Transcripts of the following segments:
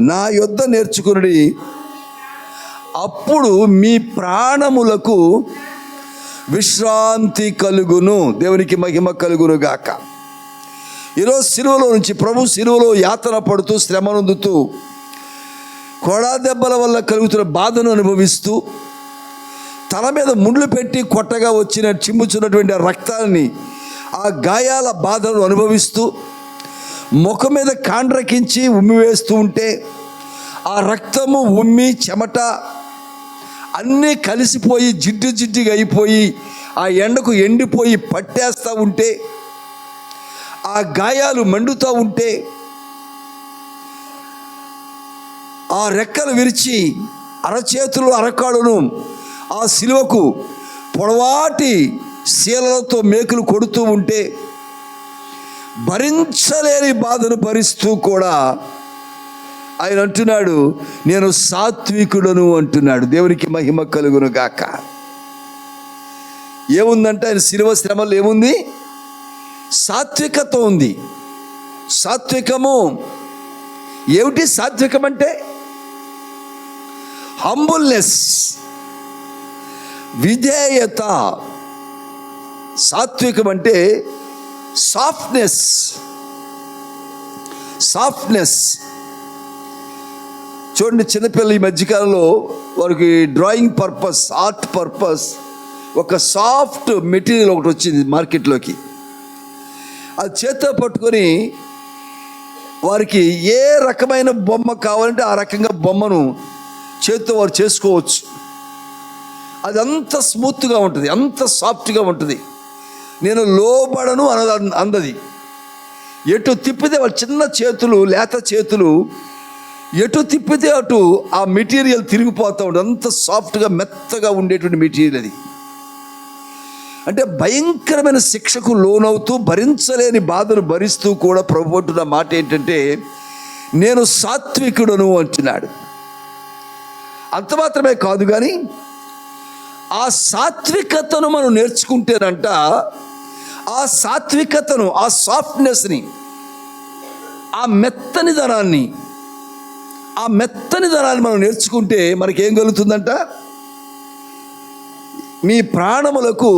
నా యొద్ద నేర్చుకుని అప్పుడు మీ ప్రాణములకు విశ్రాంతి కలుగును. దేవునికి మహిమ కలుగును గాక. ఈరోజు సిలువలో నుంచి ప్రభు సిలువలో యాతన పడుతూ శ్రమనొందుతూ కొడా దెబ్బల వల్ల కలుగుతున్న బాధను అనుభవిస్తూ తల మీద ముళ్ళు పెట్టి కొట్టగా వచ్చిన చిమ్ముచున్నటువంటి రక్తాన్ని ఆ గాయాల బాధను అనుభవిస్తూ ముఖం మీద కాండ్రకించి ఉమ్మివేస్తూ ఉంటే ఆ రక్తము ఉమ్మి చెమట అన్నీ కలిసిపోయి జిడ్డుగా అయిపోయి ఆ ఎండకు ఎండిపోయి పట్టేస్తూ ఉంటే ఆ గాయాలు మండుతూ ఉంటే ఆ రెక్కలు విరిచి అరచేతులు అరకాడును ఆ సిలువకు పొడవాటి శీలలతో మేకులు కొడుతూ ఉంటే భరించలేని బాధను భరిస్తూ కూడా ఆయన అంటున్నాడు, నేను సాత్వికుడను అంటున్నాడు. దేవునికి మహిమ కలుగును గాక. ఏముందంటే ఆయన శిలువ శ్రమలో ఏముంది? సాత్వికత ఉంది. సాత్వికము ఏమిటి? సాత్వికం అంటే హంబుల్నెస్, విధేయత. సాత్వికం అంటే సాఫ్ట్నెస్. చూడండి, చిన్నపిల్లలు ఈ మధ్యకాలంలో వారికి డ్రాయింగ్ పర్పస్, ఆర్ట్ పర్పస్ ఒక సాఫ్ట్ మెటీరియల్ ఒకటి వచ్చింది మార్కెట్లోకి. అది చేత్తో పట్టుకొని వారికి ఏ రకమైన బొమ్మ కావాలంటే ఆ రకంగా బొమ్మను చేత్తో వారు చేసుకోవచ్చు. అది అంత స్మూత్గా ఉంటుంది, అంత సాఫ్ట్గా ఉంటుంది. నేను లోబడను అందది. ఎటు తిప్పితే వాళ్ళ చిన్న చేతులు, లేత చేతులు ఎటు తిప్పితే అటు ఆ మెటీరియల్ తిరిగిపోతూ ఉంటుంది. అంత సాఫ్ట్గా మెత్తగా ఉండేటువంటి మెటీరియల్ అది. అంటే భయంకరమైన శిక్షకు లోనవుతూ భరించలేని బాధను భరిస్తూ కూడా ప్రభు అంటున్న మాట ఏంటంటే, నేను సాత్వికుడను అంటున్నాడు. అంత మాత్రమే కాదు కానీ ఆ సాత్వికతను మనం నేర్చుకుంటేనంట, ఆ సాత్వికతను, ఆ సాఫ్ట్నెస్ని, ఆ మెత్తని ధనాన్ని మనం నేర్చుకుంటే మనకేం కలుగుతుందంట? మీ ప్రాణములకు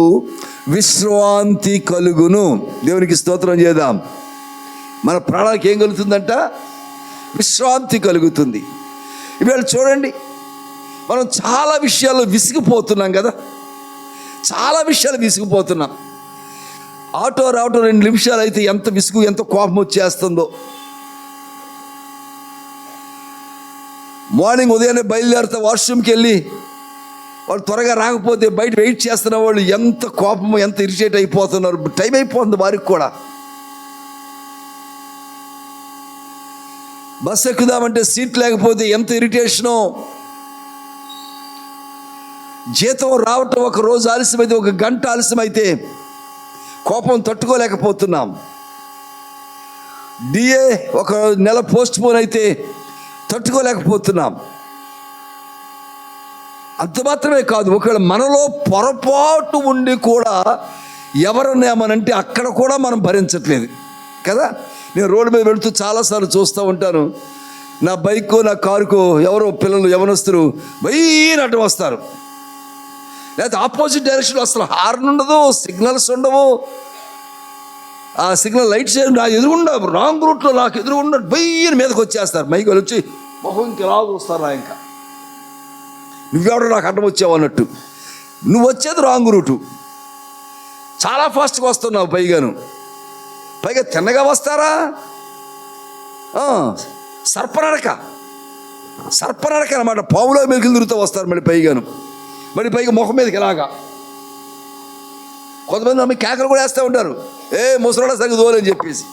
విశ్రాంతి కలుగును. దేవునికి స్తోత్రం చేద్దాం. మన ప్రాణానికి ఏం కలుగుతుందంట? విశ్రాంతి కలుగుతుంది. ఇవాళ చూడండి, మనం చాలా విషయాల్లో విసిగిపోతున్నాం కదా. చాలా విషయాలు విసిగిపోతున్నాం. ఆటో రావటం 2 నిమిషాలు అయితే ఎంత విసుగు, ఎంత కోపం వచ్చేస్తుందో. మార్నింగ్ ఉదయాన్నే బయలుదేరితే వాష్రూమ్కి వెళ్ళి వాళ్ళు త్వరగా రాకపోతే బయట వెయిట్ చేస్తున్న వాళ్ళు ఎంత కోపము, ఎంత ఇరిటేట్ అయిపోతున్నారు. టైం అయిపోతుంది వారికి కూడా. బస్సు ఎక్కుదామంటే సీట్ లేకపోతే ఎంత ఇరిటేషనో. జీతం రావటం ఒక రోజు ఆలస్యమైతే, 1 గంట ఆలస్యమైతే కోపం తట్టుకోలేకపోతున్నాం. డిఏ 1 నెల పోస్ట్ పోన్ అయితే తట్టుకోలేకపోతున్నాం. అంత మాత్రమే కాదు, ఒకవేళ మనలో పొరపాటు ఉండి కూడా ఎవరన్నా ఏమనంటే అక్కడ కూడా మనం భరించట్లేదు కదా. నేను రోడ్డు మీద వెళుతూ చాలాసార్లు చూస్తూ ఉంటాను. నా బైకు, నా కారుకు ఎవరో పిల్లలు, యవనస్తులు బయట వస్తారు. లేకపోతే ఆపోజిట్ డైరెక్షన్లో అసలు హార్న్ ఉండదు, సిగ్నల్స్ ఉండవు. ఆ సిగ్నల్ లైట్స్ నా ఎదురుగుండా రాంగ్ రూట్లో నాకు ఎదురుగుండా బయ్యని మీదకి వచ్చేస్తారు. మైకులు వచ్చి మొహం ఇంకెలా చూస్తారు. ఇంకా నువ్వెవడో నాకు అడ్డం వచ్చావు అన్నట్టు. నువ్వు వచ్చేది రాంగ్ రూటు, చాలా ఫాస్ట్గా వస్తున్నావు. పైగా తిన్నగా వస్తారా? సర్పనడక అన్నమాట. పావులో మెలికలు తిరుగుతూ వస్తారు. పైగా ముఖం మీదకి ఎలాగా. కొంతమంది ఆమె కేకలు కూడా వేస్తూ ఉంటారు, ఏ ముసలాడ సరిగ్గా దోలని చెప్పేసి.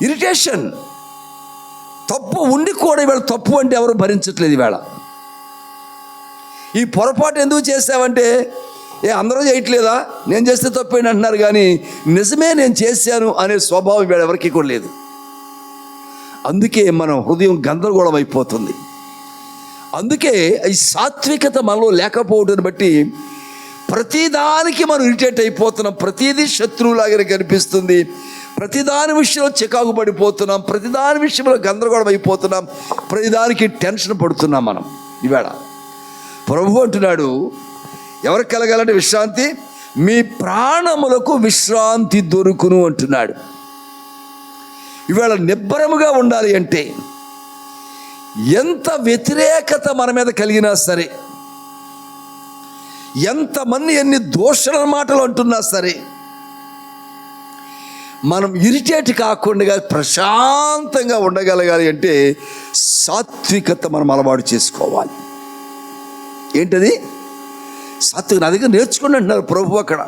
ఇరిటేషన్. తప్పు ఉండి కూడా ఈవేళ తప్పు అంటే ఎవరు భరించట్లేదు. ఈవేళ ఈ పొరపాటు ఎందుకు చేసావంటే, అందరూ చేయట్లేదా, నేను చేస్తే తప్పేంటి అంటున్నారు. కానీ నిజమే నేను చేశాను అనే స్వభావం ఈవేళ ఎవరికి కూడా లేదు. అందుకే మన హృదయం గందరగోళం అయిపోతుంది. అందుకే ఈ సాత్వికత మనలో లేకపోవడాన్ని బట్టి ప్రతిదానికి మనం ఇరిటేట్ అయిపోతున్నాం, ప్రతిదీ శత్రువులాగానే కనిపిస్తుంది, ప్రతిదాని విషయంలో చికాకు పడిపోతున్నాం, ప్రతిదాని విషయంలో గందరగోళం అయిపోతున్నాం, ప్రతిదానికి టెన్షన్ పడుతున్నాం మనం. ఈవేళ ప్రభు అంటున్నాడు, ఎవరికి కలగాలంటే విశ్రాంతి, మీ ప్రాణములకు విశ్రాంతి దొరుకును అంటున్నాడు. ఈవేళ నిబ్బరముగా ఉండాలి అంటే ఎంత వ్యతిరేకత మన మీద కలిగినా సరే, ఎంతమంది ఎన్ని దోషణ మాటలు అంటున్నా సరే, మనం ఇరిటేట్ కాకుండా ప్రశాంతంగా ఉండగలగాలి అంటే సాత్వికత మనం అలవాటు చేసుకోవాలి. ఏంటది? సాత్విక. నా దగ్గర నేర్చుకోండి అంటున్నారు ప్రభు అక్కడ.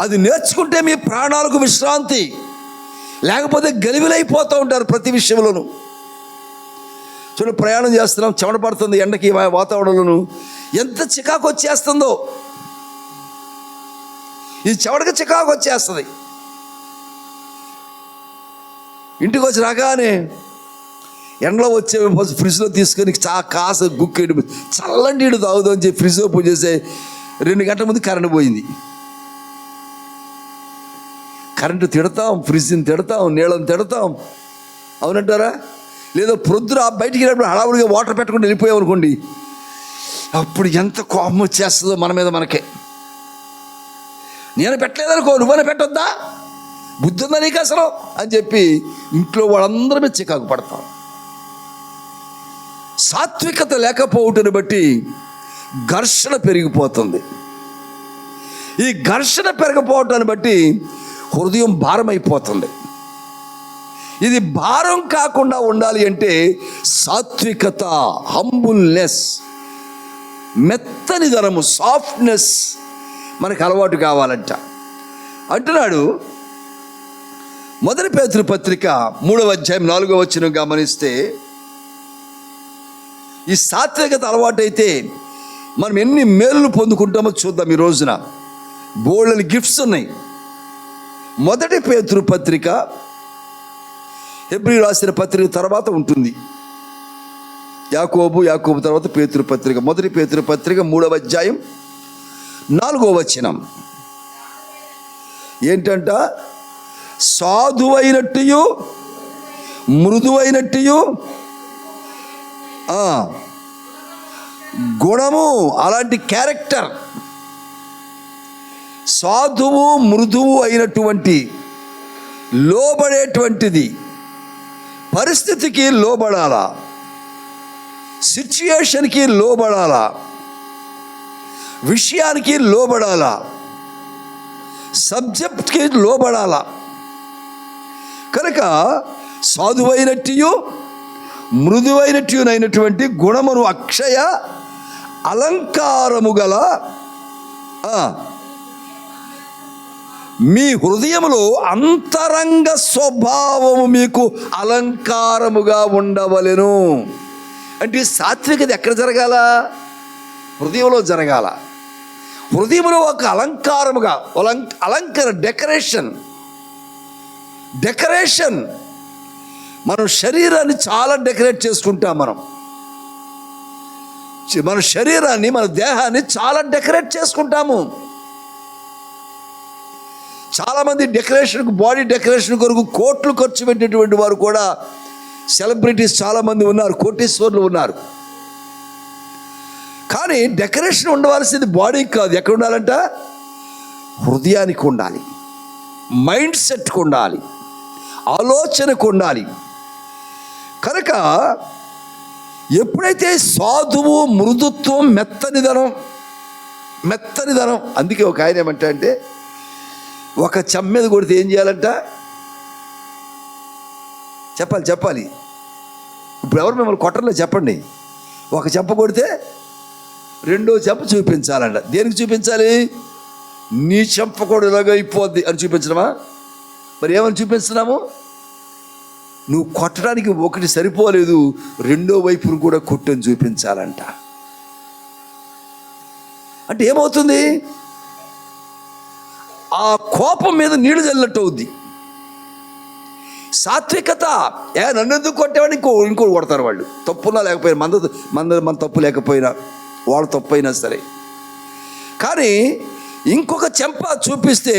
అది నేర్చుకుంటే మీ ప్రాణాలకు విశ్రాంతి, లేకపోతే గలిబిలైపోతూ ఉంటారు ప్రతి విషయంలోనూ. చూడండి, ప్రయాణం చేస్తున్నాం, చెమట పడుతుంది ఎండకి, వాతావరణంలోనూ ఎంత చికాకు వచ్చేస్తుందో. ఈ చెమటకి చికాకు వచ్చేస్తుంది. ఇంటికి వచ్చి రాగానే ఎండలో వచ్చే ఫ్రిడ్జ్లో తీసుకొని కాస గుక్కేడు చల్లని నీళ్ళు తాగుదాం అని చెప్పి ఫ్రిడ్జ్ ఓపెన్ చేసే 2 గంటల ముందు కరెంటు పోయింది. కరెంటు తిడతాం, ఫ్రిడ్జ్ని తిడతాం, నీళ్ళని తిడతాం, అవునంటారా? లేదా ప్రొద్దున బయటికి వెళ్ళినప్పుడు హడావుడిగా వాటర్ పెట్టకుండా వెళ్ళిపోయాం అనుకోండి, అప్పుడు ఎంత కోపం వచ్చేస్తుందో మన మీద మనకే. నేను పెట్టలేదనుకో, నువ్వనే పెట్టొద్దా, బుద్ధి ఉందా నీకు అసలు అని చెప్పి ఇంట్లో వాళ్ళందరి మీద చికాకు పడతాం. సాత్వికత లేకపోవటాన్ని బట్టి ఘర్షణ పెరిగిపోతుంది. ఈ ఘర్షణ పెరగపోవటాన్ని బట్టి హృదయం భారం అయిపోతుంది. ఇది భారం కాకుండా ఉండాలి అంటే సాత్వికత, హంబుల్నెస్, మెత్తనిదనము, సాఫ్ట్నెస్ మనకు అలవాటు కావాలంట. అంటున్నాడు 1 పేతురు పత్రిక 3వ అధ్యాయం 4వ వచనం గమనిస్తే, ఈ సాత్వికత అలవాటు అయితే మనం ఎన్ని మేలులు పొందుకుంటామో చూద్దాం. ఈ రోజున బోల్డని గిఫ్ట్స్ ఉన్నాయి. 1 పేతురు పత్రిక, హెబ్రీ రాసిన పత్రిక తర్వాత ఉంటుంది యాకోబు తర్వాత పేతురు పత్రిక. 1 పేతురు పత్రిక 3వ అధ్యాయం 4వ వచనం ఏంటంట? సాధువైనట్టు మృదువైనట్టు గుణము, అలాంటి క్యారెక్టర్, సాధువు మృదువు అయినటువంటి, లోబడేటువంటిది, పరిస్థితికి లోబడాలా, సిచ్యుయేషన్కి లోబడాలా, విషయానికి లోబడాలా, సబ్జెక్ట్కి లోబడాలా. కనుక సాధువైనట్టు మృదువైనట్టునైనటువంటి గుణమును అక్షయ అలంకారము గల మీ హృదయములో అంతరంగ స్వభావము మీకు అలంకారముగా ఉండవలెను. అంటే సాత్వికత ఎక్కడ జరగాల? హృదయంలో జరగాల. హృదయంలో ఒక అలంకారముగా, డెకరేషన్. మనం శరీరాన్ని చాలా డెకరేట్ చేసుకుంటాం. మన శరీరాన్ని, మన దేహాన్ని చాలా డెకరేట్ చేసుకుంటాము. చాలామంది డెకరేషన్కు, బాడీ డెకరేషన్ కొరకు కోట్లు ఖర్చు పెట్టేటువంటి వారు కూడా సెలబ్రిటీస్ చాలామంది ఉన్నారు, కోటీశ్వరులు ఉన్నారు. కానీ డెకరేషన్ ఉండవలసింది బాడీకి కాదు. ఎక్కడ ఉండాలంట? హృదయానికి ఉండాలి, మైండ్ సెట్కు ఉండాలి, ఆలోచనకు ఉండాలి. కనుక ఎప్పుడైతే సాధువు, మృదుత్వం, మెత్తనిదనం, అందుకే ఒక ఆయన ఏమంటా అంటే, ఒక చెంప మీద కొడితే ఏం చేయాలంట? చెప్పాలి. ఇప్పుడు ఎవరు మిమ్మల్ని కొట్టర్లో చెప్పండి. ఒక చెంప కొడితే 2వ చెంప చూపించాలంట. దేనికి చూపించాలి? నీ చెంప కూడా ఇలాగ అయిపోద్ది అని చూపించడమా? మరి ఏమని చూపిస్తున్నాము? నువ్వు కొట్టడానికి ఒకటి సరిపోలేదు, 2వ వైపును కూడా కొట్టని చూపించాలంట. అంటే ఏమవుతుంది? ఆ కోపం మీద నీళ్లు చల్లినట్టు అవుద్ది. సాత్వికత, నన్ను ఎందుకు కొట్టేవాడిని ఇంకో కొడతారు వాళ్ళు. తప్పున్నా లేకపోయినా, మన తప్పు లేకపోయినా, వాళ్ళ తప్పు అయినా సరే. కానీ ఇంకొక చెంప చూపిస్తే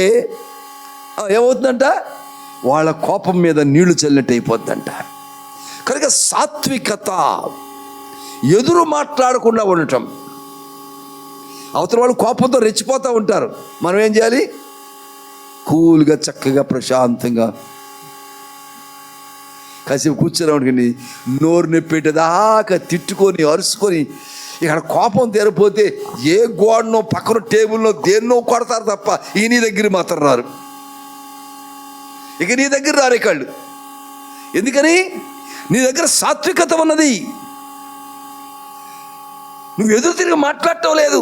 ఏమవుతుందంట, వాళ్ళ కోపం మీద నీళ్లు చల్లినట్టు అయిపోద్దంట. కనుక సాత్వికత, ఎదురు మాట్లాడకుండా ఉండటం. అవతల వాళ్ళు కోపంతో రెచ్చిపోతూ ఉంటారు, మనం ఏం చేయాలి? కూల్గా చక్కగా ప్రశాంతంగా కాసేపు కూర్చోడానికి నోరు నొప్పేటదాకా తిట్టుకొని అరుచుకొని ఇక్కడ కోపం తెరిపోతే ఏ గోడనో పక్కన టేబుల్నో దేన్నో కొడతారు తప్ప ఈ నీ దగ్గర మాత్రం రారు. ఇక నీ దగ్గర రారు ఇకాళ్ళు. ఎందుకని? నీ దగ్గర సాత్వికత ఉన్నది. నువ్వు ఎదురు తిరిగి మాట్లాడటం లేదు,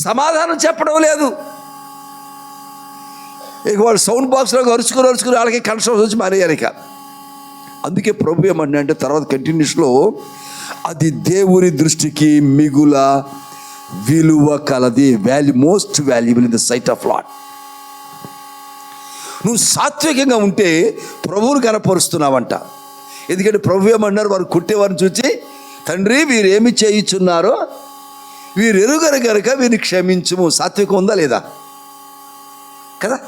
సమాధానం చెప్పడం లేదు. ఇక వాళ్ళు సౌండ్ బాక్స్లో అరుచుకుని వాళ్ళకి కన్స్ట్రక్షన్ వచ్చి మానేయాలి. ఇక అందుకే ప్రభు ఏమన్నా అంటే తర్వాత కంటిన్యూస్లో, అది దేవుని దృష్టికి మిగుల విలువ కలది, most valuable in the sight of Lord. నువ్వు సాత్వికంగా ఉంటే ప్రభువును కనపరుస్తున్నావంట. ఎందుకంటే ప్రభు ఏమన్నారు, వారు కుట్టేవారిని చూచి, తండ్రి వీరు ఏమి చేయుచున్నారో వీరు ఎరుగరు గనుక వీరిని క్షమించుము. సాత్వికం ఉందా లేదా కదా?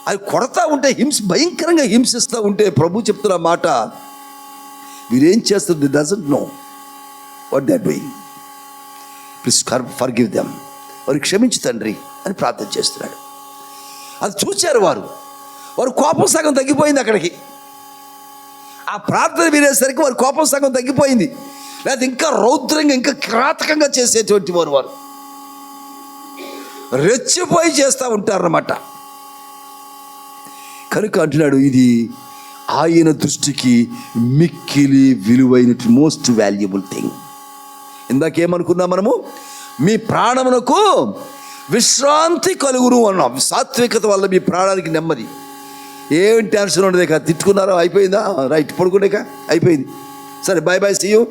అది కొడతా ఉంటే భయంకరంగా హింసిస్తూ ఉంటే ప్రభు చెప్తున్న మాట, వీరేం చేస్తారు, they doesn't know what they are doing, please forgive them, వారు క్షమించు తండ్రి అని ప్రార్థన చేస్తున్నాడు. అది చూశారు వారు కోపం సగం తగ్గిపోయింది. అక్కడికి ఆ ప్రార్థన వినేసరికి వారి కోపం సగం తగ్గిపోయింది. లేదా ఇంకా రౌద్రంగా ఇంకా కిరాతకంగా చేసేటువంటి వారు రెచ్చిపోయి చేస్తూ ఉంటారన్నమాట. కనుక అంటున్నాడు, ఇది ఆయన దృష్టికి మిక్కిలి విలువైన మోస్ట్ వాల్యుబుల్ థింగ్. ఇందాకేమనుకున్నాం మనము, మీ ప్రాణమునకు విశ్రాంతి కలుగును అన్నాం. సాత్వికత వల్ల మీ ప్రాణానికి నెమ్మది. ఏం టెన్షన్ ఉండదు. ఇక తిట్టుకున్నారో అయిపోయిందా, రైట్ పడుకునేక అయిపోయింది, సరే బాయ్ బాయ్ సీ యూ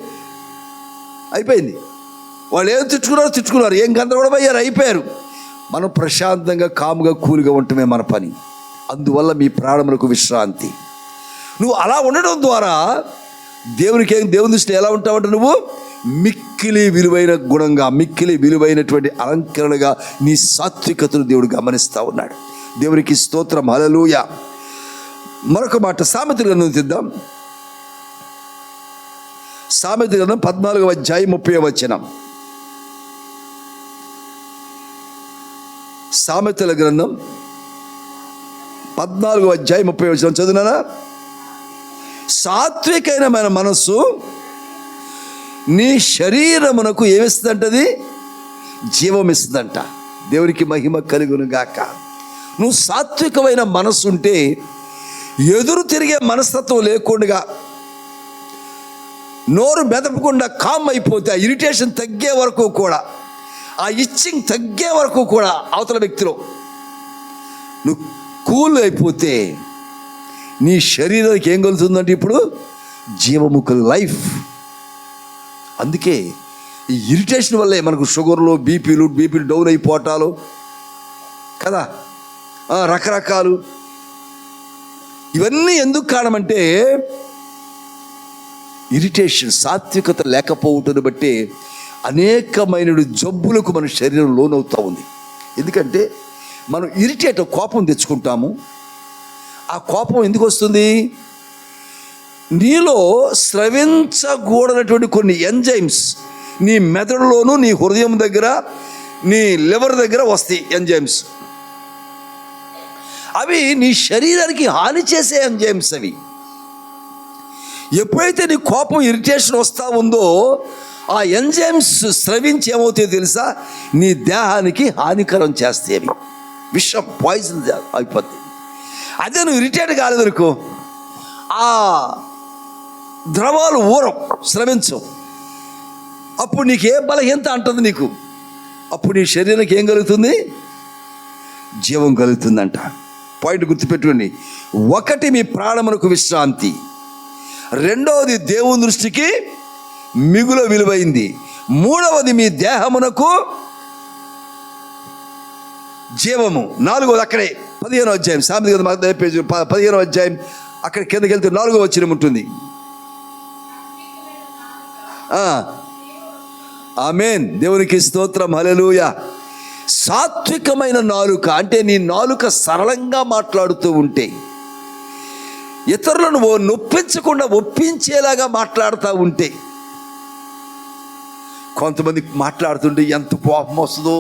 అయిపోయింది. వాళ్ళు ఏం తిట్టుకున్నారు, ఏం గందరగోళం అయ్యారు, అయిపోయారు. మనం ప్రశాంతంగా కాముగా కూల్గా ఉండటమే మన పని. అందువల్ల మీ ప్రాణములకు విశ్రాంతి. నువ్వు అలా ఉండడం ద్వారా దేవుని దృష్టిలో ఎలా ఉంటావంటే, నువ్వు మిక్కిలి విలువైన గుణంగా, మిక్కిలి విలువైనటువంటి అలంకరణగా నీ సాత్వికతను దేవుడు గమనిస్తూ ఉన్నాడు. దేవునికి స్తోత్రం, హల్లెలూయా. మరొక మాట సామెతల గ్రంథం తీద్దాం. సామెతల గ్రంథం 14వ అధ్యాయం 30వ వచనం. సామెతల గ్రంథం 14వ అధ్యాయం 30వ వచనం చదువునానా? సాత్వికమైన మన మనస్సు నీ శరీరమునకు ఏమిస్తుందంటది? జీవం ఇస్తుందంట. దేవునికి మహిమ కలుగును గాక. నువ్వు సాత్వికమైన మనస్సు ఉంటే, ఎదురు తిరిగే మనస్తత్వం లేకుండా, నోరు మెదపకుండా కామ్ అయిపోతే, ఆ ఇరిటేషన్ తగ్గే వరకు కూడా, ఆ ఇచ్చింగ్ తగ్గే వరకు కూడా అవతల వ్యక్తిలో నువ్వు కూల్ అయిపోతే నీ శరీరానికి ఏం కలుగుతుందంటే ఇప్పుడు జీవముఖ లైఫ్. అందుకే ఈ ఇరిటేషన్ వల్లే మనకు షుగర్లు, బీపీలు డౌన్ అయిపోవటాలు కదా, రకరకాలు. ఇవన్నీ ఎందుకు కారణమంటే ఇరిటేషన్, సాత్వికత లేకపోవటాన్ని బట్టి అనేకమైన జబ్బులకు మన శరీరం లోనవుతూ ఉంది. ఎందుకంటే మనం ఇరిటేట్, కోపం తెచ్చుకుంటాము. ఆ కోపం ఎందుకు వస్తుంది? నీలో స్రవించకూడనటువంటి కొన్ని ఎంజైమ్స్ నీ మెదడులోను, నీ హృదయం దగ్గర, నీ లివర్ దగ్గర వస్తాయి ఎంజైమ్స్. అవి నీ శరీరానికి హాని చేసే ఎంజైమ్స్. అవి ఎప్పుడైతే నీ కోపం, ఇరిటేషన్ వస్తూ ఉందో, ఆ ఎంజైమ్స్ స్రవించి ఏమవుతాయో తెలుసా? నీ దేహానికి హానికరం చేస్తాయి. అవి విషం, పాయిజన్ అయిపోతుంది. అదే నువ్వు ఇరిటేట్ కాలేదనుకో, ఆ ద్రవాలు స్రవించవు. అప్పుడు నీకు ఏ బలహీనత అంటుంది నీకు. అప్పుడు నీ శరీరానికి ఏం కలుగుతుంది? జీవం కలుగుతుందంట. పాయింట్ గుర్తుపెట్టుకోండి. ఒకటి, మీ ప్రాణమునకు విశ్రాంతి. రెండవది, దేవుని దృష్టికి మిగుల విలువైంది. మూడవది, మీ దేహమునకు జీవము. నాలుగవది అక్కడే 15వ అధ్యాయం, సామెతల పేజీ 15వ అధ్యాయం అక్కడ కిందకి వెళ్తే 4వ వచనం ఉంటుంది. ఆమేన్. దేవునికి స్తోత్రం. హల్లెలూయా. సాత్వికమైన నాలుక అంటే నీ నాలుక సరళంగా మాట్లాడుతూ ఉంటే, ఇతరులను నొప్పించకుండా ఒప్పించేలాగా మాట్లాడుతూ ఉంటే. కొంతమంది మాట్లాడుతుంటే ఎంత కోపం వస్తుందో,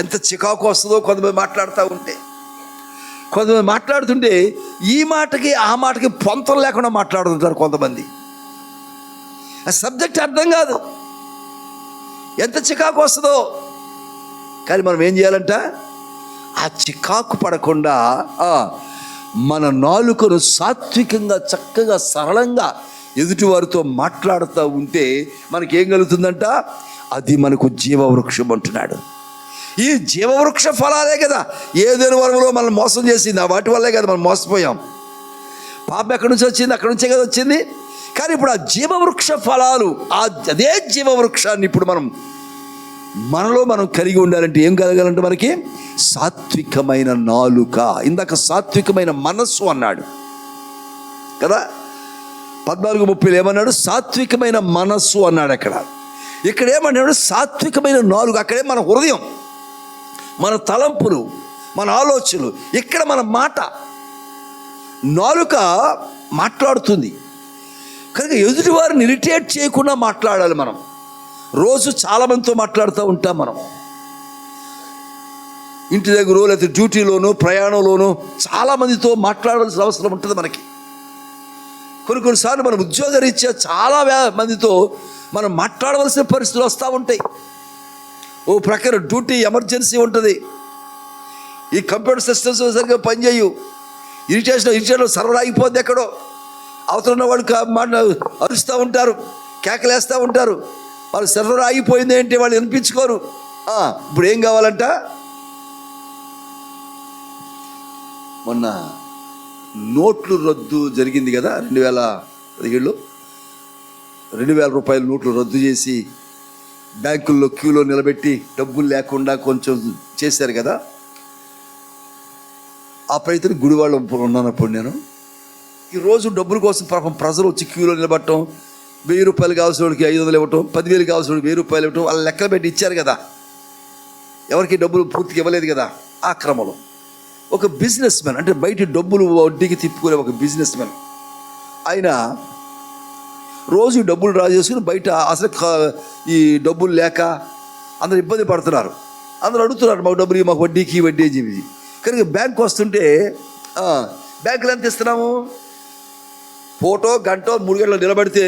ఎంత చికాకు వస్తుందో కొంతమంది మాట్లాడుతూ ఉంటే. కొంతమంది మాట్లాడుతుంటే ఈ మాటకి ఆ మాటకి పొంతం లేకుండా మాట్లాడుతుంటారు కొంతమంది. ఆ సబ్జెక్ట్ అర్థం కాదు, ఎంత చికాకు వస్తుందో. కానీ మనం ఏం చేయాలంట, ఆ చికాకు పడకుండా మన నాలుకను సాత్వికంగా చక్కగా సరళంగా ఎదుటివారితో మాట్లాడుతూ ఉంటే మనకేం కలుగుతుందంట, అది మనకు జీవవృక్షం అంటున్నాడు. ఈ జీవవృక్ష ఫలాలే కదా ఏదైనా వరంలో మనం మోసం చేసింది. ఆ వాటి వల్లే కదా మనం మోసపోయాం. పాపం ఎక్కడి నుంచి వచ్చింది? అక్కడి నుంచే కదా వచ్చింది. కానీ ఇప్పుడు ఆ జీవవృక్ష ఫలాలు, అదే జీవవృక్షాన్ని ఇప్పుడు మనలో మనం కలిగి ఉండాలంటే ఏం కలగాలంటే మనకి సాత్వికమైన నాలుక. ఇందాక సాత్వికమైన మనస్సు అన్నాడు కదా, 14:30 ఏమన్నాడు? సాత్వికమైన మనస్సు అన్నాడు. ఇక్కడ ఏమన్నాడు? సాత్వికమైన నాలుక. అక్కడే మన హృదయం, మన తలంపులు, మన ఆలోచనలు. ఇక్కడ మన మాట, నాలుక మాట్లాడుతుంది కనుక ఎదుటివారిని ఇరిటేట్ చేయకుండా మాట్లాడాలి. మనం రోజు చాలామందితో మాట్లాడుతూ ఉంటాం. మనం ఇంటి దగ్గర లేకపోతే డ్యూటీలోనూ ప్రయాణంలోనూ చాలామందితో మాట్లాడాల్సిన అవసరం ఉంటుంది మనకి. కొన్నిసార్లు మన ఉద్యోగరీత్యా చాలా మందితో మనం మాట్లాడవలసిన పరిస్థితులు వస్తూ ఉంటాయి. ఓ ప్రకారం డ్యూటీ ఎమర్జెన్సీ ఉంటుంది, ఈ కంప్యూటర్ సిస్టమ్స్ సరిగ్గా పనిచేయు, ఇరిటేషన్ సర్వర్ ఆగిపోద్ది, ఎక్కడో అవతల ఉన్న వాళ్ళు అరుస్తూ ఉంటారు, కేకలేస్తూ ఉంటారు. వాళ్ళు సర్వర్ ఆగిపోయింది ఏంటి, వాళ్ళు వినిపించుకోరు. ఇప్పుడు ఏం కావాలంట, మొన్న నోట్లు రద్దు జరిగింది కదా 2017లో 2,000 రూపాయల నోట్లు రద్దు చేసి బ్యాంకుల్లో క్యూలో నిలబెట్టి డబ్బులు లేకుండా కొంచెం చేశారు కదా. ఆ ప్రయత్నం గుడివాళ్ళు ఉన్నానప్పుడు నేను ఈరోజు డబ్బుల కోసం పాపం ప్రజలు వచ్చి క్యూలో నిలబడటం, 1,000 రూపాయలు కావాల్సిన వాడికి 500 ఇవ్వటం, 10,000 కావాల్సిన వాడికి 1,000 రూపాయలు ఇవ్వటం, వాళ్ళు లెక్కలు పెట్టి ఇచ్చారు కదా. ఎవరికి డబ్బులు పూర్తిగా ఇవ్వలేదు కదా. ఆ క్రమంలో ఒక బిజినెస్ మ్యాన్, అంటే బయట డబ్బులు వడ్డీకి తిప్పుకునే ఒక బిజినెస్ మ్యాన్, ఆయన రోజు డబ్బులు డ్రా చేసుకుని బయట అసలు ఈ డబ్బులు లేక అందరు ఇబ్బంది పడుతున్నారు. అందరూ అడుగుతున్నారు, మాకు డబ్బులు, మాకు వడ్డీకి వడ్డీ అని చెప్పి. కానీ బ్యాంక్ వస్తుంటే బ్యాంకులు ఎంత ఇస్తున్నాము, ఫోటో గంట 3 గంటలు నిలబడితే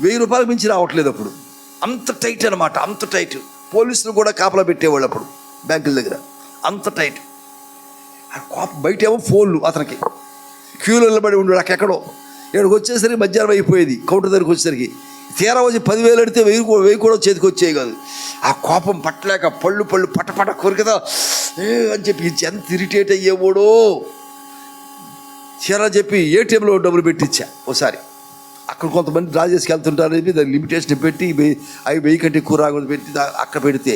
1,000 రూపాయలు మించి రావట్లేదు. అప్పుడు అంత టైట్ అనమాట, అంత టైట్. పోలీసులు కూడా కాపలా పెట్టేవాళ్ళు అప్పుడు బ్యాంకుల దగ్గర, అంత టైట్. బయట ఏమో ఫోన్లు, అతనికి క్యూలో నిలబడి ఉండడు. అక్కడెక్కడో ఇక్కడికి వచ్చేసరికి మధ్యాహ్నం అయిపోయేది. కౌంటర్ దగ్గరికి వచ్చేసరికి తీరా వచ్చి 10,000 అడితే 1,000 కూడా చేతికి వచ్చేవి కాదు. ఆ కోపం పట్టలేక పళ్ళు పట్టపట్ట కొరికదా అని చెప్పి ఎంత ఇరిటేట్ అయ్యేవాడో. తీరా చెప్పి ఏటీఎంలో డబ్బులు పెట్టించా ఒకసారి. అక్కడ కొంతమంది డ్రా చేసుకెళ్తుంటారు చెప్పి దాన్ని లిమిటేషన్ పెట్టి 1,000 కంటే ఎక్కువ రాకుండా పెట్టి అక్కడ పెడితే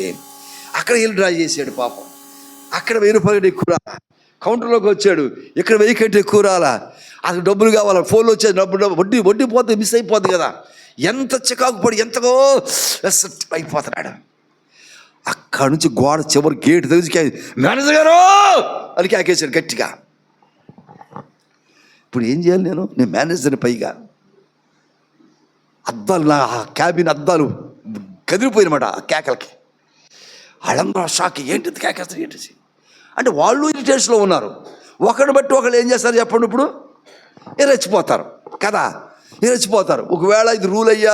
అక్కడ వెళ్ళి డ్రా చేసాడు పాపం. అక్కడ 1,000 రూపాయలు కంటే ఎక్కువ రాలా. కౌంటర్లోకి వచ్చాడు, ఇక్కడ 1,000 కంటే ఎక్కువ రాలా. అసలు డబ్బులు కావాలా, ఫోన్లో వచ్చేది డబ్బులు వడ్డీ పోతే మిస్ అయిపోద్ది కదా. ఎంత చికాకు పడి ఎంతగో అయిపోతున్నాడు. అక్కడ నుంచి గోడ చివరి గేటు తెరిచి మేనేజర్ గారు అని కేకేశాడు గట్టిగా. ఇప్పుడు ఏం చేయాలి నేను మేనేజర్ని, పైగా అద్దాలు, నా క్యాబిన్ అద్దాలు కదిలిపోయినమాట ఆ కేకలకి. వాళ్ళందరూ షాక్, ఏంటి కేకేస్తారు ఏంటి అంటే. వాళ్ళు ఇరిటేషన్లో ఉన్నారు. ఒకరిని బట్టి ఒకళ్ళు ఏం చేస్తారు చెప్పండి, ఇప్పుడు రెచ్చిపోతారు కదా, రెచ్చిపోతారు. ఒకవేళ ఇది రూల్ అయ్యా,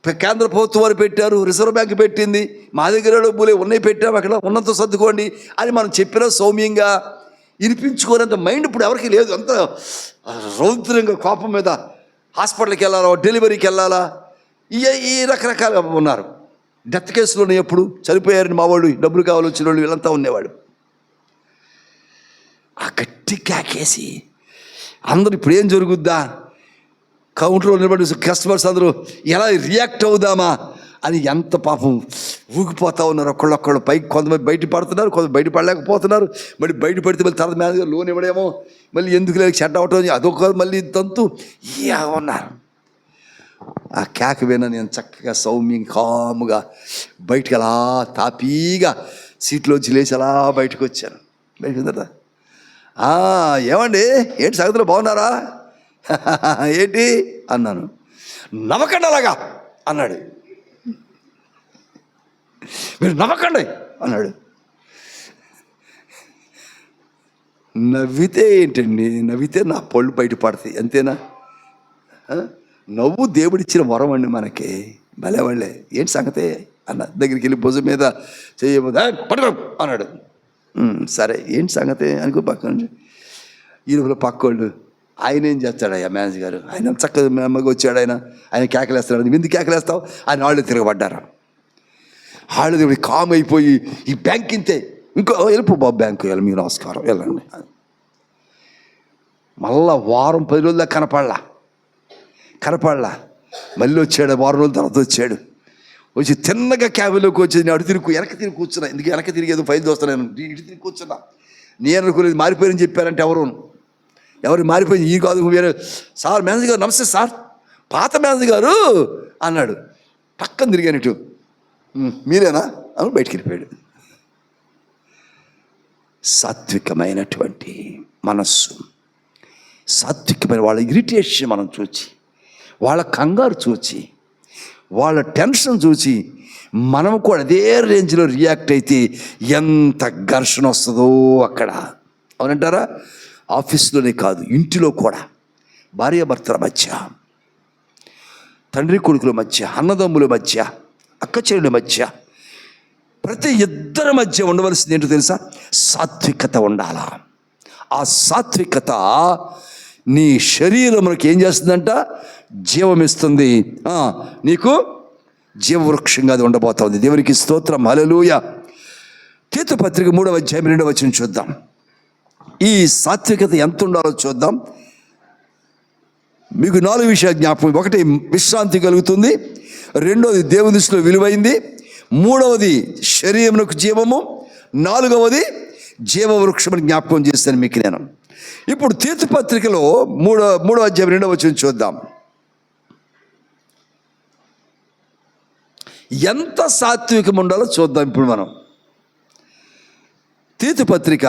కేంద్ర ప్రభుత్వం వారు పెట్టారు, రిజర్వ్ బ్యాంక్ పెట్టింది, మా దగ్గర డబ్బులే ఉన్నాయి పెట్టాము, అక్కడ ఉన్నంత సర్దుకోండి అని మనం చెప్పినా సౌమ్యంగా వినిపించుకోనంత మైండ్ ఇప్పుడు ఎవరికి లేదు. అంత రౌద్రంగా కోపం మీద హాస్పిటల్కి వెళ్ళాలా, డెలివరీకి వెళ్ళాలా, ఈ రకరకాలుగా ఉన్నారు. డెత్ కేసులోనే ఎప్పుడు చనిపోయారని మా వాళ్ళు, డబ్బులు కావాలి వచ్చిన వాళ్ళు, వీళ్ళంతా ఉండేవాడు. ఆ గట్టి కేకేసి అందరూ ఇప్పుడు ఏం జరుగుద్దా, కౌంటర్లో నిలబడి కస్టమర్స్ అందరూ ఎలా రియాక్ట్ అవుదామా అని ఎంత పాపం ఊగిపోతూ ఉన్నారు. ఒకళ్ళొక్కళ్ళు పైకి కొంతమంది బయట పడుతున్నారు, కొంతమంది బయట పడలేకపోతున్నారు. మళ్ళీ బయట పడితే మళ్ళీ తర్వాత మేనేజర్ లోన్ ఇవ్వడేమో, మళ్ళీ ఎందుకు లేక షట్ అవటం, అదొక మళ్ళీ తంతు ఉన్నారు. ఆ కేక విన నేను చక్కగా సౌమ్యంగా కాముగా బయటికి అలా తాపీగా సీట్లోంచి లేచి అలా బయటకు వచ్చాను. బయటకు ఉందా ఏమండి ఏంటి సంగతులు బాగున్నారా ఏంటి అన్నాను. నవ్వకండి అలాగా అన్నాడు. మీరు నవ్వకండి అన్నాడు. నవ్వితే ఏంటండి, నవ్వితే నా పళ్ళు బయట పడతాయి అంతేనా? నవ్వు దేవుడిచ్చిన వరం అండి మనకి. భలేవాళ్ళే ఏంటి సంగతే అన్న దగ్గరికి వెళ్ళి భుజం మీద చేయబోదా పట్టుకో అన్నాడు. సరే ఏంటి సంగతే అనుకో పక్కన ఈ లోపల పక్కోళ్ళు ఆయన ఏం చేస్తాడు అయ్యా మేనేజర్ గారు, ఆయన చక్కగా మెమ్మగా వచ్చాడు, ఆయన కేకలేస్తాడు. ఎందుకు కేకలేస్తావు ఆయన వాళ్ళు తిరగబడ్డారు. వాళ్ళు తిరిగి కామ్ అయిపోయి ఈ బ్యాంక్ ఇంతే ఇంకో వెళ్ళిపో బాబు బ్యాంకు వెళ్ళి మీరు నమస్కారం వెళ్ళండి. మళ్ళా వారం 10 రోజుల కనపడలా మళ్ళీ వచ్చాడు. వారం రోజుల తర్వాత వచ్చాడు. వచ్చి తిన్నగా క్యాబిన్లోకి వచ్చి నేను అటు తిరిగి వెనక్కి తిరిగి కూర్చున్నా. ఎందుకు వెనక్కి తిరిగి ఏదో ఫైల్ దోస్తాను ఇటు తిరిగి కూర్చున్నా. నేను అనుకోలేదు మారిపోయారని చెప్పారంటే ఎవరు మారిపోయింది ఈ కాదు వేరే. సార్ మేనేజర్ గారు నమస్తే సార్, పాత మేనేజర్ గారు అన్నాడు. పక్కన తిరిగాను ఇటు, మీరేనా అని బయటికి వెళ్ళిపోయాడు. సాత్వికమైనటువంటి మనస్సు, సాత్వికమైన వాళ్ళ ఇరిటేషన్ మనం చూచి, వాళ్ళ కంగారు చూచి, వాళ్ళ టెన్షన్ చూచి మనం కూడా అదే రేంజ్లో రియాక్ట్ అయితే ఎంత ఘర్షణ వస్తుందో అక్కడ. అవునంటారా? ఆఫీస్లోనే కాదు, ఇంటిలో కూడా భార్యాభర్తల మధ్య, తండ్రి కొడుకుల మధ్య, అన్నదమ్ముల మధ్య, అక్క చెల్లెల మధ్య, ప్రతి ఇద్దరి మధ్య ఉండవలసింది ఏంటో తెలుసా? సాత్వికత ఉండాలా. ఆ సాత్వికత నీ శరీరమునకు ఏం చేస్తుందంట? జీవం ఇస్తుంది. నీకు జీవవృక్షంగా అది ఉండబోతుంది. దేవునికి స్తోత్రం, హల్లెలూయా. తీతు పత్రిక 3వ అధ్యాయం 2వ వచనం చూద్దాం. ఈ సాత్వికత ఎంత ఉండాలో చూద్దాం. మీకు 4 విషయాలు జ్ఞాపకం. 1, విశ్రాంతి కలుగుతుంది. 2వది దేవుని దృష్టిలో విలువైంది. 3వది శరీరమునకు జీవము. 4వది జీవవృక్షమని జ్ఞాపకం చేస్తాను మీకు నేను. ఇప్పుడు తీతు పత్రికలో 3వ అధ్యాయం 2వ వచనం చూద్దాం. ఎంత సాత్వికం ఉండాలో చూద్దాం ఇప్పుడు మనం. తీతు పత్రిక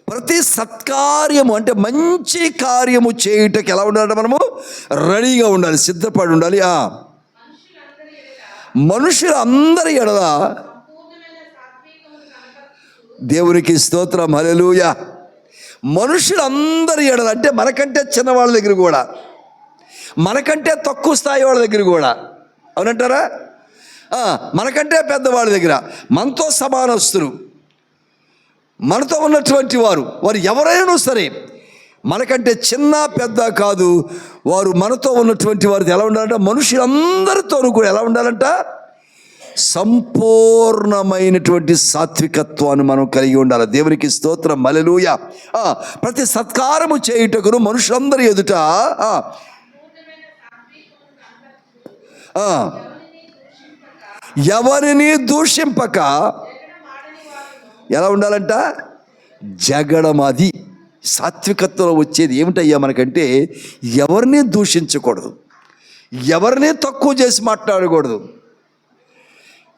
ప్రతి సత్కార్యము అంటే మంచి కార్యము చేయుటకు ఎలా ఉండాలంటే మనము రెడీగా ఉండాలి, సిద్ధపడి ఉండాలి. మనుషులందరి ఎడల దేవునికి స్తోత్రం, హల్లెలూయా. మనుషులందరి ఎడల అంటే మనకంటే చిన్నవాళ్ళ దగ్గర కూడా, మనకంటే తక్కువ స్థాయి వాళ్ళ దగ్గర కూడా, అవునంటారా? మనకంటే పెద్దవాళ్ళ దగ్గర, మనతో సమానస్తులు, మనతో ఉన్నటువంటి వారు ఎవరైనా సరే, మనకంటే చిన్న పెద్ద కాదు, వారు మనతో ఉన్నటువంటి వారు ఎలా ఉండాలంట? మనుషులందరితోనూ కూడా ఎలా ఉండాలంట? సంపూర్ణమైనటువంటి సాత్వికత్వాన్ని మనం కలిగి ఉండాలి. దేవునికి స్తోత్రం, హల్లెలూయా. ప్రతి సత్కారము చేయుటకును మనుషులందరి ఎదుట ఎవరిని దూషింపక ఎలా ఉండాలంట? జగడమది. సాత్వికత్వంలో వచ్చేది ఏమిటయ్యా మనకంటే, ఎవరిని దూషించకూడదు, ఎవరిని తక్కువ చేసి మాట్లాడకూడదు,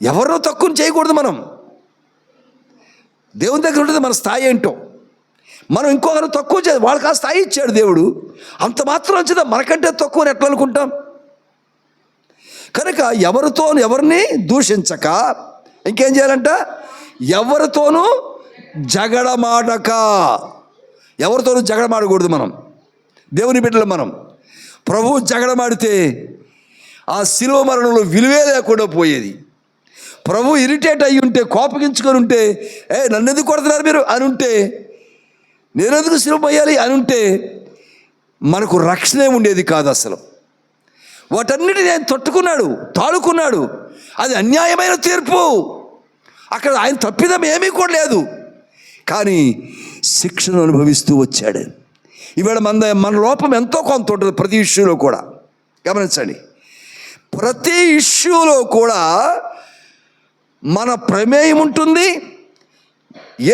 ఎవరినో తక్కువ చేయకూడదు. మనం దేవుని దగ్గర ఉంటుంది మన స్థాయి ఏంటో. మనం ఇంకొకరు తక్కువ చేసి వాళ్ళకి ఆ స్థాయి ఇచ్చాడు దేవుడు, అంత మాత్రం వచ్చిందా మనకంటే తక్కువ ఎట్లా అనుకుంటాం? కనుక ఎవరిని దూషించక ఇంకేం చేయాలంట? ఎవరితోనూ జగడమాడక. ఎవరితోనూ జగడమాడకూడదు. మనం దేవుని బిడ్డలు, మనం ప్రభు జగడమాడితే ఆ శిలువ మరణంలో విలువే లేకుండా పోయేది. ప్రభు ఇరిటేట్ అయ్యి ఉంటే, కోపగించుకొని ఉంటే, నన్ను ఎందుకు కొడుతున్నారు మీరు అని ఉంటే, నేనెందుకు శిలువ పోయాలి అని ఉంటే, మనకు రక్షణే ఉండేది కాదు అసలు. వాటన్నిటిని ఆయన తాళుకున్నాడు. అది అన్యాయమైన తీర్పు. అక్కడ ఆయన తప్పిదం ఏమీ కూడా లేదు, కానీ శిక్షను అనుభవిస్తూ వచ్చాడు. ఈవేళ మన లోపం ఎంతో కొంత ఉంటుంది ప్రతి ఇష్యూలో కూడా. గమనించండి, ప్రతి ఇష్యూలో కూడా మన ప్రమేయం ఉంటుంది,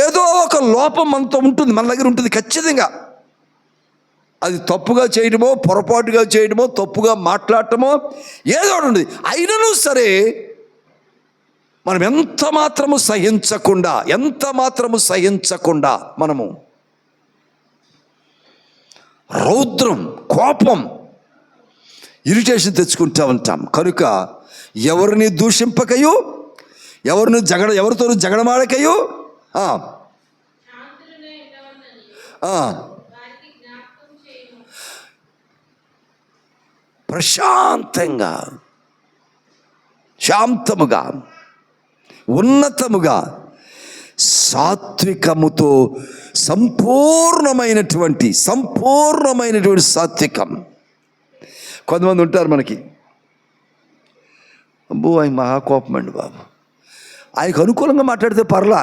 ఏదో ఒక లోపం మనతో ఉంటుంది, మన దగ్గర ఉంటుంది ఖచ్చితంగా. అది తప్పుగా చేయడమో, పొరపాటుగా చేయడమో, తప్పుగా మాట్లాడటమో ఏదో ఉంది. అయినను సరే మనం ఎంత మాత్రము సహించకుండా మనము రౌద్రం, కోపం, ఇరిటేషన్ తెచ్చుకుంటూ ఉంటాం. కనుక ఎవరిని దూషింపకయు, ఎవరితోనూ జగడమాడకయు, ప్రశాంతంగా, శాంతముగా, ఉన్నతముగా, సాత్వికముతో సంపూర్ణమైనటువంటి సాత్వికం. కొంతమంది ఉంటారు మనకి, అబ్బో ఆయన మహాకోపం అండి బాబు, ఆయనకు అనుకూలంగా మాట్లాడితే పర్లా,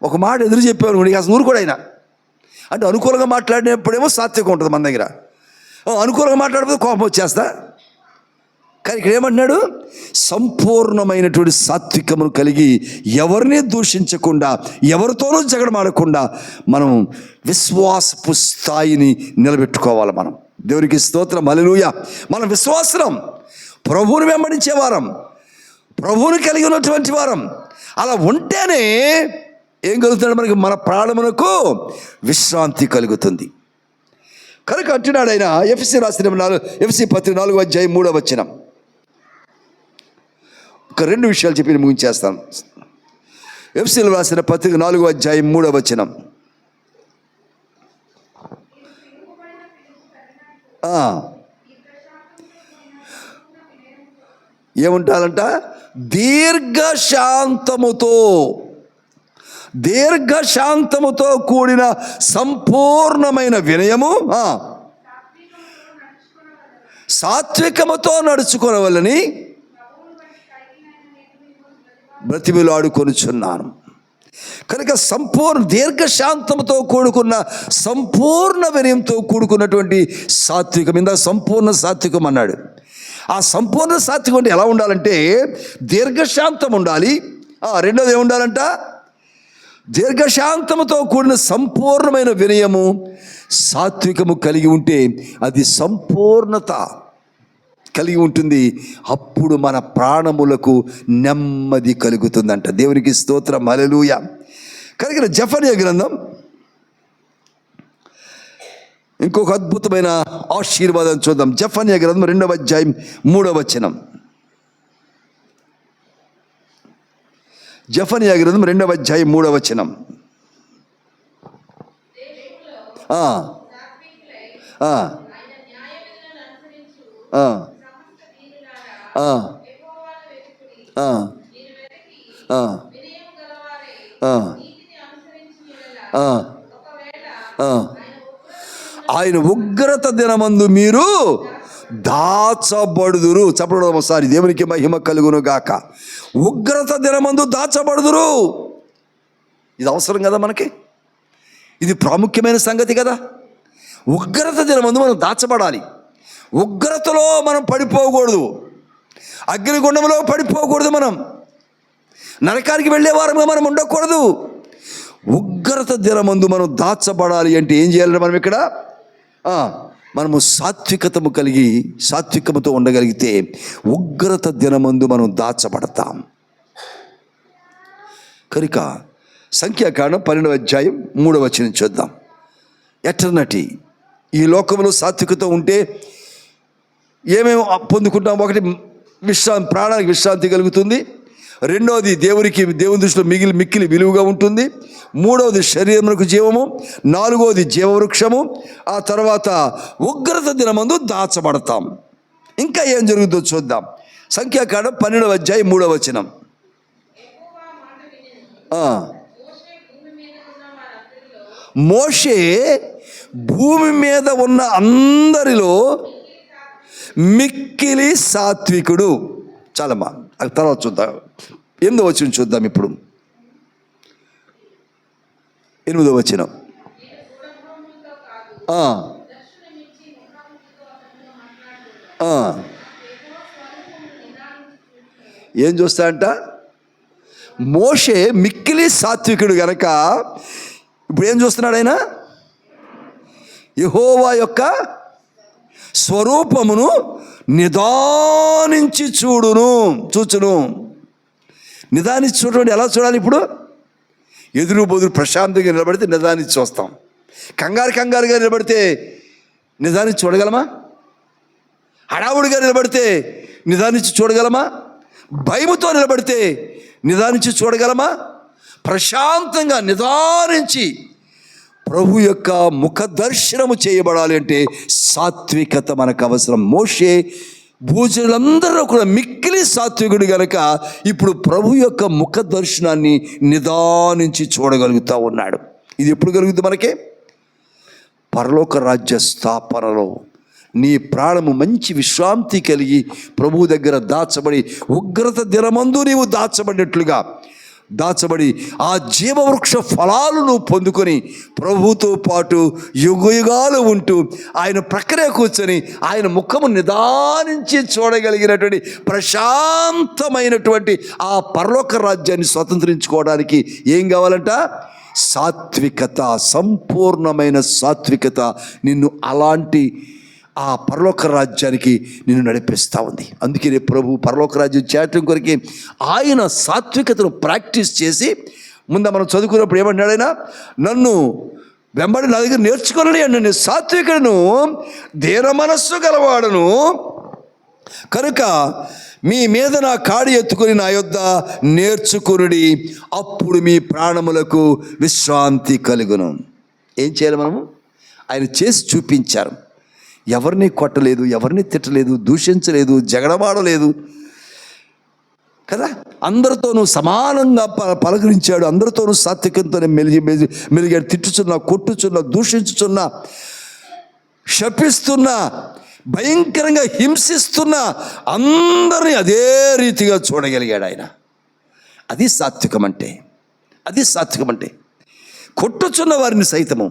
ఒక మాట ఎదురు చెప్పేవారు అసలు ఊరు కూడా ఆయన అంటే అనుకూలంగా మాట్లాడినప్పుడేమో సాత్వికం ఉంటుంది మన దగ్గర, అనుకూలంగా మాట్లాడితే కోపం వచ్చేస్తా. కానీ ఇక్కడ ఏమంటున్నాడు, సంపూర్ణమైనటువంటి సాత్వికమును కలిగి ఎవరిని దూషించకుండా, ఎవరితోనూ జగడమాడకుండా మనం విశ్వాసపు స్థాయిని నిలబెట్టుకోవాలి. మనం దేవునికి స్తోత్రం, హల్లెలూయా. మన విశ్వాసం ప్రభువుని వెంబడించే వారం, ప్రభువుని కలిగి ఉన్నటువంటి వారం. అలా ఉంటేనే ఏం కలుగుతుంది మనకి, మన ప్రాణమునకు విశ్రాంతి కలుగుతుంది. కనుక అంటున్నాడు ఆయన, ఎఫెసీ రాసిన 4:3 ఒక 2 విషయాలు చెప్పి ముగించేస్తాను. ఎఫెసీయులకు రాసిన పత్రిక 4:3 ఏముంటారంట, దీర్ఘశాంతముతో కూడిన సంపూర్ణమైన వినయము, సాత్వికముతో నడుచుకొనవలెని బ్రతిమిలాడుకొనుచున్నాను. కనుక దీర్ఘశాంతంతో కూడుకున్న సంపూర్ణ వినయంతో కూడుకున్నటువంటి సాత్వికం. ఇందా సంపూర్ణ సాత్వికం అన్నాడు. ఆ సంపూర్ణ సాత్వికం అంటే ఎలా ఉండాలంటే, దీర్ఘశాంతం ఉండాలి. రెండోది ఏముండాలంట, దీర్ఘశాంతముతో కూడిన సంపూర్ణమైన వినయము, సాత్వికము కలిగి ఉంటే అది సంపూర్ణత కలిగి ఉంటుంది. అప్పుడు మన ప్రాణములకు నెమ్మది కలుగుతుందంట. దేవునికి స్తోత్రం, హల్లెలూయా. కలిగిన జెఫన్యా గ్రంథం ఇంకొక అద్భుతమైన ఆశీర్వాదం చూద్దాం. జెఫన్యా గ్రంథం 2:3. జెఫన్యా గ్రంథం 2:3. ఆయన ఉగ్రత దినమందు మీరు దాచబడుదురు. చెప్పడం ఒకసారి, దేవునికి మహిమ కలుగును గాక. ఉగ్రత దినమందు దాచబడుదురు. ఇది అవసరం కదా మనకి, ఇది ప్రాముఖ్యమైన సంగతి కదా. ఉగ్రత దినమందు మనం దాచబడాలి. ఉగ్రతలో మనం పడిపోకూడదు, అగ్నిగుండంలో పడిపోకూడదు, మనం నరకానికి వెళ్ళే వారంగా మనం ఉండకూడదు. ఉగ్రత దినమందు మనం దాచబడాలి అంటే ఏం చేయాలంటే, మనం ఇక్కడ మనము సాత్వికముతో ఉండగలిగితే ఉగ్రత దినమందు మనం దాచబడతాం. కనుక సంఖ్యాకాండం 12:3 చూద్దాం. ఎటర్నిటీ, ఈ లోకంలో సాత్వికత ఉంటే ఏమేమి పొందుకుంటాం? ఒకటి, ప్రాణానికి విశ్రాంతి కలుగుతుంది. రెండవది, దేవుని దృష్టిలో మిక్కిలి విలువగా ఉంటుంది. మూడవది, శరీరమునకు జీవము. నాలుగవది, జీవవృక్షము. ఆ తర్వాత ఉగ్రత దినమందు దాచబడతాం. ఇంకా ఏం జరుగుతుందో చూద్దాం. సంఖ్యాకాండం 12:3. మోషే భూమి మీద ఉన్న అందరిలో మిక్కిలి సాత్వికుడు. చాలమ్మా, తర్వాత చూద్దాం. 8వ వచనం చూద్దాం. ఇప్పుడు 8వ వచనం. ఏం చూస్తాడంట? మోషే మిక్కిలి సాత్వికుడు గనక ఇప్పుడు ఏం చూస్తున్నాడు ఆయన? యెహోవా యొక్క స్వరూపమును నిదానించి చూచును. నిదానించి చూడండి. ఎలా చూడాలి? ఇప్పుడు ఎదురు బదురు ప్రశాంతంగా నిలబడితే నిదానించి చూస్తాం. కంగారుగా నిలబడితే నిదానించి చూడగలమా? హడావుడిగా నిలబడితే నిదానించి చూడగలమా? భయముతో నిలబడితే నిదానించి చూడగలమా? ప్రశాంతంగా నిదానించి ప్రభు యొక్క ముఖ దర్శనము చేయబడాలి అంటే సాత్వికత మనకు అవసరం. మోషే భోజనులందరూ కూడా మిక్కిలి సాత్వికుడు గనక ఇప్పుడు ప్రభు యొక్క ముఖ దర్శనాన్ని నిదానించి చూడగలుగుతూ ఉన్నాడు. ఇది ఎప్పుడు కలుగుతుంది మనకే? పరలోక రాజ్య స్థాపనలో నీ ప్రాణము మంచి విశ్రాంతి కలిగి ప్రభువు దగ్గర దాచబడి, ఉగ్రత దినమందు నీవు దాచబడి ఆ జీవవృక్ష ఫలాలు నువ్వు పొందుకొని ప్రభువుతో పాటు యుగయుగాలు ఉంటూ ఆయన ప్రక్కనే కూర్చొని ఆయన ముఖము నిదానించి చూడగలిగినటువంటి ప్రశాంతమైనటువంటి ఆ పరలోక రాజ్యాన్ని స్వతంత్రించుకోవడానికి ఏం కావాలంట? సాత్వికత, సంపూర్ణమైన సాత్వికత నిన్ను అలాంటి ఆ పరలోక రాజ్యానికి నిన్ను నడిపిస్తూ ఉంది. అందుకే ప్రభు పరలోక రాజ్యం చేరటం కొరకే ఆయన సాత్వికతను ప్రాక్టీస్ చేసి, ముందు మనం చదువుకున్నప్పుడు ఏమన్నాడు ఆయన? నన్ను వెంబడి నా దగ్గర నేర్చుకోనని అన్నాడు. నేను సాత్వికుడును, దీన మనస్సు గలవాడును కనుక మీ మీద నా కాడి ఎత్తుకొని నా యొద్ద నేర్చుకునుడి, అప్పుడు మీ ప్రాణములకు విశ్రాంతి కలుగును. ఏం చేయాలి మనము? ఆయన చేసి చూపించారు. ఎవరిని కొట్టలేదు, ఎవరిని తిట్టలేదు, దూషించలేదు, జగడమాడలేదు కదా. అందరితోనూ సమానంగా పలకరించాడు. అందరితోనూ సాత్వికంతోనే మెలిగాడు. తిట్టుచున్నా, కొట్టుచున్నా, దూషించుచున్నా, శపిస్తున్నా, భయంకరంగా హింసిస్తున్నా అందరినీ అదే రీతిగా చూడగలిగాడు ఆయన. అది సాత్వికం అంటే. కొట్టుచున్న వారిని సైతము,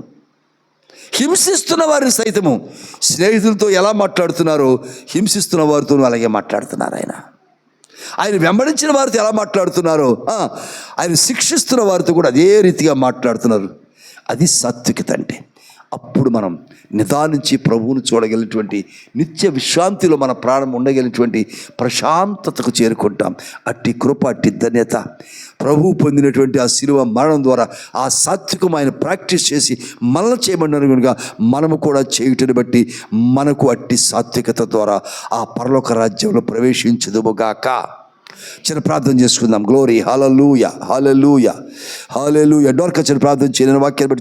హింసిస్తున్న వారిని సైతము, స్నేహితులతో ఎలా మాట్లాడుతున్నారో హింసిస్తున్న వారితో అలాగే మాట్లాడుతున్నారు ఆయన వెంబడించిన వారితో ఎలా మాట్లాడుతున్నారో ఆయన శిక్షిస్తున్న వారితో కూడా అదే రీతిగా మాట్లాడుతున్నారు. అది సాత్వికత అంటే. అప్పుడు మనం నిదానించి ప్రభువును చూడగలిగినటువంటి నిత్య విశ్రాంతిలో మన ప్రాణం ఉండగలిగినటువంటి ప్రశాంతతకు చేరుకుంటాం. అట్టి కృప, అట్టి ధన్యత ప్రభువు పొందినటువంటి ఆ శిలువ మరణం ద్వారా ఆ సాత్వికమైన ప్రాక్టీస్ చేసి మనల్ని చేయమన్నారు కనుక మనము కూడా చేయుటని బట్టి మనకు అట్టి సాత్వికత ద్వారా ఆ పరలోక రాజ్యంలో ప్రవేశించుదుముగాక. చిన్న ప్రార్థన చేసుకుందాం. గ్లోరీ, హల్లెలూయా, హల్లెలూయా, హల్లెలూయా. డోర్కా చిన్న ప్రార్థన చేయని వాక్యాన్ని